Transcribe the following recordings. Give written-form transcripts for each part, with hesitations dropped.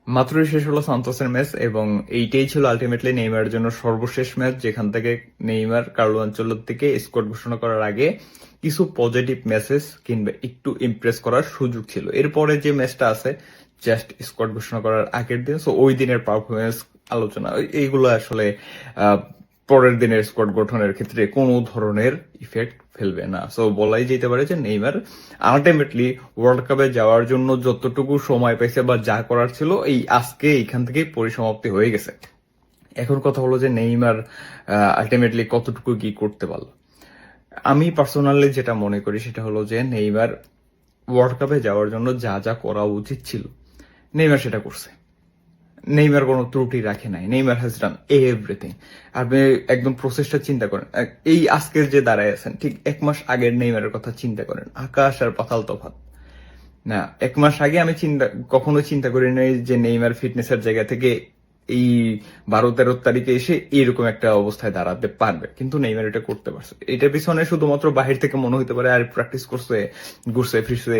মাত্রই শেষ হলো সান্তোসের ম্যাচ এবং এইটাই ছিল আলটিমেটলি নেইমারের জন্য সর্বশেষ ম্যাচ, যেখান থেকে নেইমার কার্লো আনচেলত্তিকে স্কোয়াড ঘোষণা করার আগে কিছু পজিটিভ মেসেজ কিংবা একটু ইমপ্রেস করার সুযোগ ছিল। এরপরে যে ম্যাচটা আছে জাস্ট স্কোয়াড ঘোষণা করার আগের দিন, সো ওই দিনের পারফরমেন্স আলোচনা এইগুলো আসলে পরের দিনের স্কোয়াড গঠনের ক্ষেত্রে কোনো ধরনের ইফেক্ট ফেলবে না। সো বলাই যেতে পারে যে নেইমার আলটিমেটলি ওয়ার্ল্ড কাপে যাওয়ার জন্য যতটুকু সময় পেয়েছে বা যা করার ছিল এই আজকে এইখান থেকেই পরিসমাপ্তি হয়ে গেছে। এখন কথা হলো যে নেইমার আলটিমেটলি কতটুকু কি করতে পারলো। আমি পার্সোনালি যেটা মনে করি সেটা হলো যে নেইমার ওয়ার্ল্ড কাপে যাওয়ার জন্য যা যা করা উচিত ছিল নেইমার সেটা করছে। নেইমার কোনো ত্রুটি রাখে নাই, নেইমার হ্যাজ ডান এভরিথিং। আপনি একদম প্রসেসটা চিন্তা করেন, এই আজকের যে দাঁড়ায় আছেন ঠিক 1 মাস আগের নেইমারের কথা চিন্তা করেন, আকাশ আর পাতাল তফাৎ। না, 1 মাস আগে আমি কখনো চিন্তা করি নাই যে নেইমার ফিটনেসের জায়গা থেকে এই 12-13 তারিখে এসে এরকম একটা অবস্থায় দাঁড়াতে পারবে, কিন্তু নেইমার এটা করতে পারছে। এটার পিছনে শুধুমাত্র বাহির থেকে মনে হতে পারে আর প্র্যাকটিস করছে, ঘুরছে ফিরছে,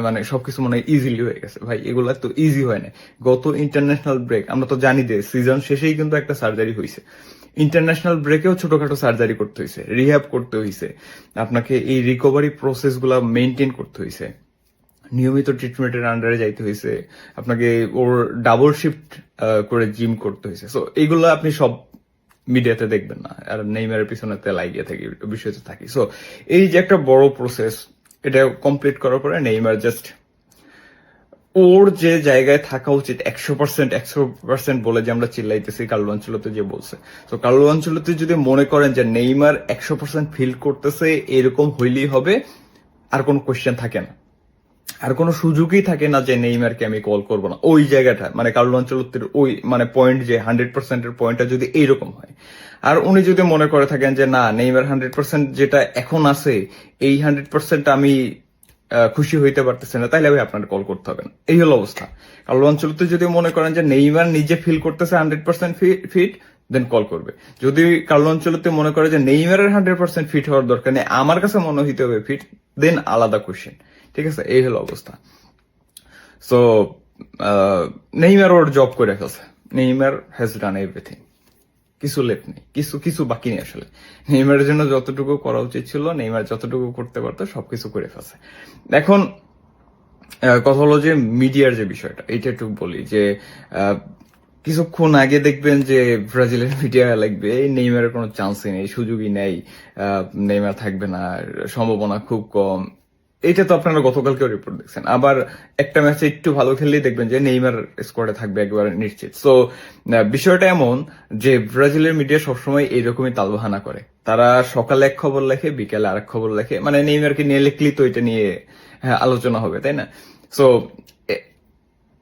মানে সবকিছু মনে হয় ইজিলি হয়ে গেছে। ভাই এগুলা তো ইজি হয় না। গত ইন্টারন্যাশনাল ব্রেক আমরা তো জানি যে সিজন শেষেই কিন্তু একটা সার্জারি হয়েছে। ইন্টারন্যাশনাল ব্রেকেও ছোটখাটো সার্জারি করতে হয়েছে, রিহ্যাব করতে হয়েছে, আপনাকে এই রিকভারি প্রসেস গুলা মেনটেন করতে হয়েছে, নিয়মিত ট্রিটমেন্টের আন্ডারে যাইতে হয়েছে, আপনাকে ওর ডাবল শিফট করে জিম করতে হয়েছে। সো এইগুলো আপনি সব মিডিয়াতে দেখবেন না, আর নেইমারের পিছনেতে লাগিয়ে থাকি, বিষয়তে থাকি। সো এই যে একটা বড় প্রসেস, এটা কমপ্লিট করার পরে নেইমার জাস্ট ওর যে জায়গায় থাকা উচিত 100% বলে যে আমরা চিল্লাইতেছি, কার্লো আনচেলত্তি যে বলছে। তো কার্লো আনচেলত্তি যদি মনে করেন যে নেইমার 100% ফিল করতেছে এরকম হইলেই হবে, আর কোনো কোয়েশ্চেন থাকে না, আর কোনো সুযোগই থাকে না যে নেইমারকে আমি কল করবো না। ওই জায়গাটা মানে কার্লো আনচেলত্তির ওই মানে পয়েন্ট যে 100%-এর পয়েন্টটা যদি এইরকম হয়, আর উনি যদি মনে করে থাকেন যে না নেইমার 100% যেটা এখন আছে এই 100% আমি খুশি হইতে পারতেছে না, তাইলে আমি আপনার কল করতে হবে না। এই হলো অবস্থা। কার্লো আনচেলত্তি যদি মনে করেন যে নেইমার নিজে ফিল করতেছে 100% ফিট, দেন কল করবে। যদি কার্লো আনচেলত্তি মনে করে যে নেইমারের 100% ফিট হওয়ার দরকার নেই, আমার কাছে মনে হইতে হবে ফিট, দেন আলাদা কোয়েশ্চেন। ঠিক আছে, এই হলো অবস্থা। সো নেইমার ওর জব করে ফেলছে, নেইমার হ্যাজ ডান এভরিথিং, কিছু লেট নেই, কিছু বাকি নেই আসলে। নেইমারের জন্য যতটুকু করা উচিত ছিল, নেইমার যতটুকু করতে পারতো সবকিছু করে ফেলছে। এখন কথা হলো যে মিডিয়ার যে বিষয়টা, এটা একটু বলি যে কিছুক্ষণ আগে দেখবেন যে ব্রাজিলের মিডিয়া লাগবে নেইমারের কোনো চান্সই নেই, সুযোগই নেই, নেইমার থাকবে না, সম্ভাবনা খুব কম। এটা তো আপনারা গতকালকেও রিপোর্ট দেখছেন। আবার একটা ম্যাচে একটু ভালো খেললেই দেখবেন যে নেইমার স্কোয়াডে থাকবে একেবারে নিশ্চিত। সো বিষয়টা এমন যে ব্রাজিলের মিডিয়া সবসময় এইরকমই তালবাহানা করে, তারা সকালে এক খবর লেখে, বিকেলে আরেক খবর লেখে, মানে নেইমারকে নিয়ে লিখলেই তো এটা নিয়ে আলোচনা হবে, তাই না? সো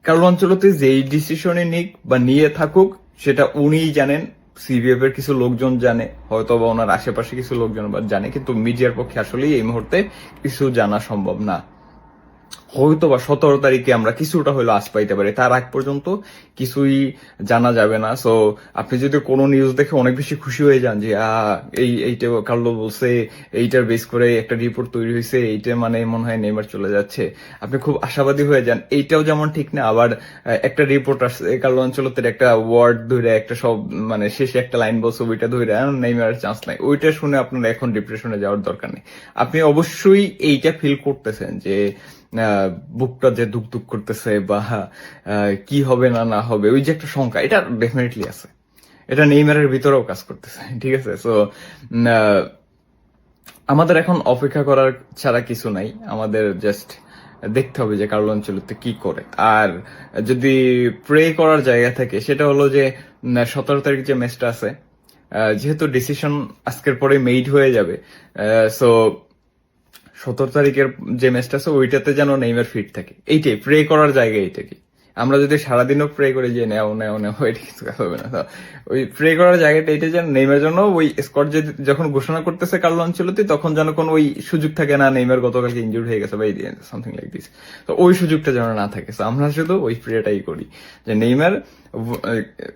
কার্লো আনচেলত্তি যেই ডিসিশনে নিক বা নিয়ে থাকুক সেটা উনিই জানেন, সিবিএফ এর কিছু লোকজন জানে, হয়তো বা ওনার আশেপাশে কিছু লোকজন জানে, কিন্তু মিডিয়ার পক্ষে আসলেই এই মুহূর্তে কিছু জানা সম্ভব না। হয়তো বা 17 তারিখে আমরা কিছুটা হইলো আশ পাইতে পারি, তার আগ পর্যন্ত কিছুই জানা যাবে না। সো আপনি যদি কোনো নিউজ দেখে অনেক বেশি খুশি হয়ে যান যে এইটা কার্লো বলছে, এইটার বেস করে একটা রিপোর্ট তৈরি হয়েছে, এইটা মানে মনে হয় নেইমার চলে যাচ্ছে, আপনি খুব আশাবাদী হয়ে যান, এইটাও যেমন ঠিক না। আবার একটা রিপোর্ট আসছে কার্লো আনচেলত্তির একটা ওয়ার্ড ধরে একটা সব মানে শেষে একটা লাইন বলছে, ওইটা ধরে নেইমারের চান্স নাই, ওইটা শুনে আপনার এখন ডিপ্রেশনে যাওয়ার দরকার নেই। আপনি অবশ্যই এইটা ফিল করতেছেন যে বুকটা যে দুক দুক করতেছে বা কি হবে না না হবে, ওই যে একটা শঙ্কা, এটা ডেফিনেটলি আছে, এটা নেইমারের ভিতরেও কাজ করতেছে। ঠিক আছে, সো আমাদের এখন অপেক্ষা করার ছাড়া কিছু নাই, আমাদের জাস্ট দেখতে হবে যে কার্লো আনচেলত্তি কি করে। আর যদি প্রে করার জায়গা থাকে সেটা হলো যে 17 তারিখ যে ম্যাচটা আছে, যেহেতু ডিসিশন আজকের পরে মেড হয়ে যাবে, সো 17 তারিখের যে ম্যাচটা আছে ওইটাতে যেন নেইমার ফিট থাকে, এইটাই প্রে করার জায়গা। এইটা কি আমরা যদি সারাদিনও প্রে করি যে নেও নেও নেও, এটা কিছু হবে না। ওই প্রে করার জায়গাটা এইটা যেন নেইমার জন্য ওই স্কোয়াড যখন ঘোষণা করতেছে কার্লো আনচেলত্তি, তখন যেন কোনো ওই সুযোগ থাকে না নেইমার গতকালকে ইনজুর্ড হয়ে গেছে বা সামথিং লাইক দিস, তো ওই সুযোগটা যেন না থাকে। আমরা শুধু ওই প্রেটাই করি যে নেইমার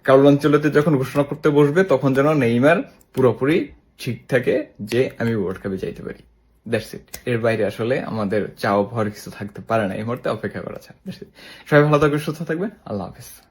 কার্লো আনচেলত্তি যখন ঘোষণা করতে বসবে তখন যেন নেইমার পুরোপুরি ঠিক থাকে যে আমি ওয়ার্ল্ড কাপে যাইতে পারি। That's it. এর বাইরে আসলে আমাদের চাও ভর কিছু থাকতে পারে না, এই মুহূর্তে অপেক্ষা করা ছাড়া। That's it. সবাই ভালো থাকবে, সুস্থ থাকবে, আল্লাহ হাফেজ।